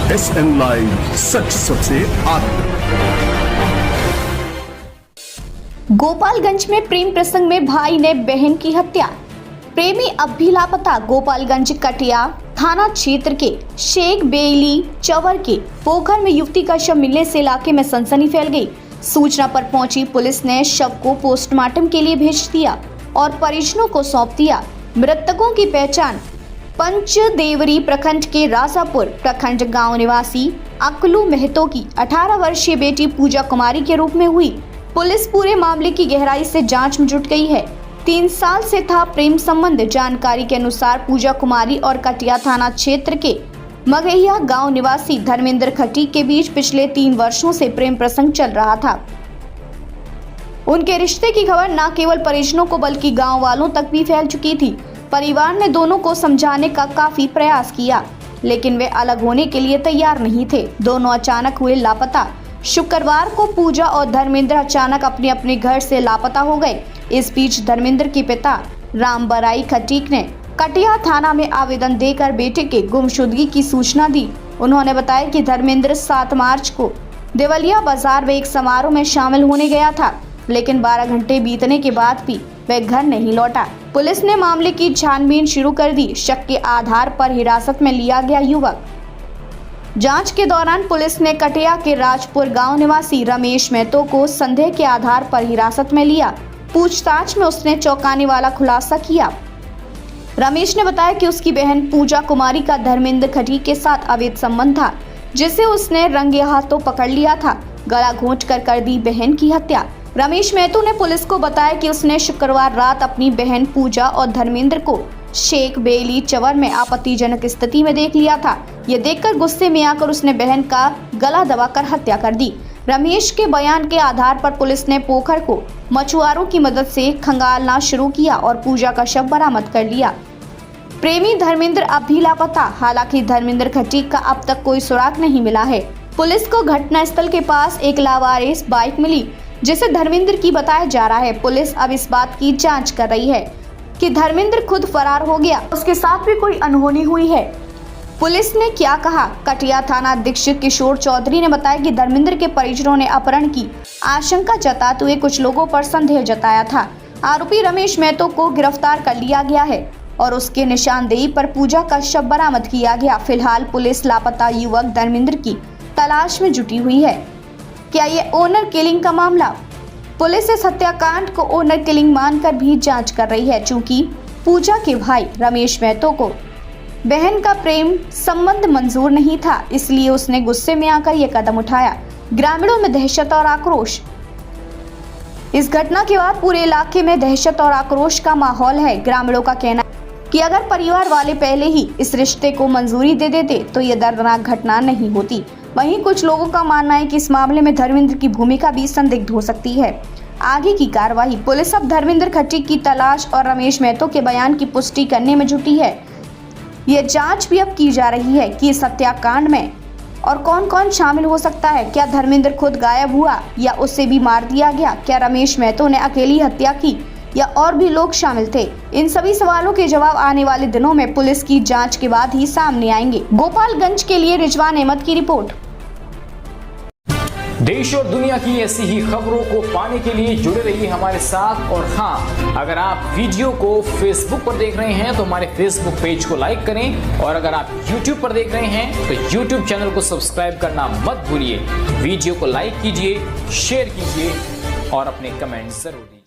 SN live, सच सबसे आगे। गोपालगंज में प्रेम प्रसंग में भाई ने बहन की हत्या, प्रेमी अब भी लापता। गोपालगंज कटिया थाना क्षेत्र के शेख बेली चवर के पोखर में युवती का शव मिलने से इलाके में सनसनी फैल गई। सूचना पर पहुंची पुलिस ने शव को पोस्टमार्टम के लिए भेज दिया और परिजनों को सौंप दिया। मृतकों की पहचान पंचदेवरी प्रखंड के राजापुर प्रखंड गांव निवासी अकलू महतो की 18 वर्षीय बेटी पूजा कुमारी के रूप में हुई। पुलिस पूरे मामले की गहराई से जांच में जुट गई है। 3 साल से था प्रेम संबंध। जानकारी के अनुसार पूजा कुमारी और कटिया थाना क्षेत्र के मगहिया गांव निवासी धर्मेंद्र खटीक के बीच पिछले 3 वर्षों से प्रेम प्रसंग चल रहा था। उनके रिश्ते की खबर न केवल परिजनों को बल्कि गांव वालों तक भी फैल चुकी थी। परिवार ने दोनों को समझाने का काफी प्रयास किया, लेकिन वे अलग होने के लिए तैयार नहीं थे। दोनों अचानक हुए लापता। शुक्रवार को पूजा और धर्मेंद्र अचानक अपने अपने घर से लापता हो गए। इस बीच धर्मेंद्र के पिता रामबराई खटीक ने कटिया थाना में आवेदन देकर बेटे के गुमशुदगी की सूचना दी। उन्होंने बताया कि धर्मेंद्र 7 मार्च को देवलिया बाजार में एक समारोह में शामिल होने गया था, लेकिन 12 घंटे बीतने के बाद भी वह घर नहीं लौटा। पुलिस ने मामले की छानबीन शुरू कर दी। शक के आधार पर हिरासत में लिया गया युवक। जांच के दौरान पुलिस ने कटिया के राजपुर गांव निवासी रमेश महतो को संदेह के आधार पर हिरासत में लिया। पूछताछ में उसने चौंकाने वाला खुलासा किया। रमेश ने बताया कि उसकी बहन पूजा कुमारी का धर्मेंद्र खटीक के साथ अवैध संबंध था, जिसे उसने रंगे हाथों पकड़ लिया था। गला घोंट कर दी बहन की हत्या। रमेश महतो ने पुलिस को बताया कि उसने शुक्रवार रात अपनी बहन पूजा और धर्मेंद्र को शेख बेली चवर में आपत्तिजनक स्थिति में देख लिया था। ये देखकर गुस्से में आकर उसने बहन का गला दबाकर हत्या कर दी। रमेश के बयान के आधार पर पुलिस ने पोखर को मछुआरों की मदद से खंगालना शुरू किया और पूजा का शव बरामद कर लिया। प्रेमी धर्मेंद्र अब भी लापता। हालांकि धर्मेंद्र खटीक का अब तक कोई सुराग नहीं मिला है। पुलिस को घटनास्थल के पास एक लावारिस बाइक मिली, जिसे धर्मेंद्र की बताया जा रहा है। पुलिस अब इस बात की जांच कर रही है कि धर्मेंद्र खुद फरार हो गया, उसके साथ भी कोई अनहोनी हुई है। पुलिस ने क्या कहा? कटिया थाना अधीक्षक किशोर चौधरी ने बताया कि धर्मेंद्र के परिजनों ने अपहरण की आशंका जताते हुए कुछ लोगों पर संदेह जताया था। आरोपी रमेश महतो को गिरफ्तार कर लिया गया है और उसके निशानदेही पर पूजा का शव बरामद किया गया। फिलहाल पुलिस लापता युवक धर्मेंद्र की तलाश में जुटी हुई है। क्या ये ओनर किलिंग का मामला? पुलिस इस हत्याकांड को ओनर किलिंग मानकर भी जांच कर रही है। चूंकि पूजा के भाई रमेश महतो को बहन का प्रेम संबंध मंजूर नहीं था, इसलिए उसने गुस्से में आकर यह कदम उठाया। ग्रामीणों में दहशत और आक्रोश। इस घटना के बाद पूरे इलाके में दहशत और आक्रोश का माहौल है। ग्रामीणों का कहना है कि अगर परिवार वाले पहले ही इस रिश्ते को मंजूरी दे देते तो ये दर्दनाक घटना नहीं होती। वहीं कुछ लोगों का मानना है कि इस मामले में धर्मेंद्र की भूमिका भी संदिग्ध हो सकती है। आगे की कार्रवाई। पुलिस अब धर्मेंद्र खटीक की तलाश और रमेश महतो के बयान की पुष्टि करने में जुटी है। ये जांच भी अब की जा रही है कि इस हत्याकांड में और कौन कौन शामिल हो सकता है। क्या धर्मेंद्र खुद गायब हुआ या उसे भी मार दिया गया? क्या रमेश महतो ने अकेली हत्या की या और भी लोग शामिल थे? इन सभी सवालों के जवाब आने वाले दिनों में पुलिस की जांच के बाद ही सामने आएंगे। गोपालगंज के लिए रिजवान अहमद की रिपोर्ट। देश और दुनिया की ऐसी ही खबरों को पाने के लिए जुड़े रहिए हमारे साथ। और हाँ, अगर आप वीडियो को फेसबुक पर देख रहे हैं तो हमारे फेसबुक पेज को लाइक करें, और अगर आप यूट्यूब पर देख रहे हैं तो यूट्यूब चैनल को सब्सक्राइब करना मत भूलिए। वीडियो को लाइक कीजिए, शेयर कीजिए और अपने कमेंट जरूर दीजिए।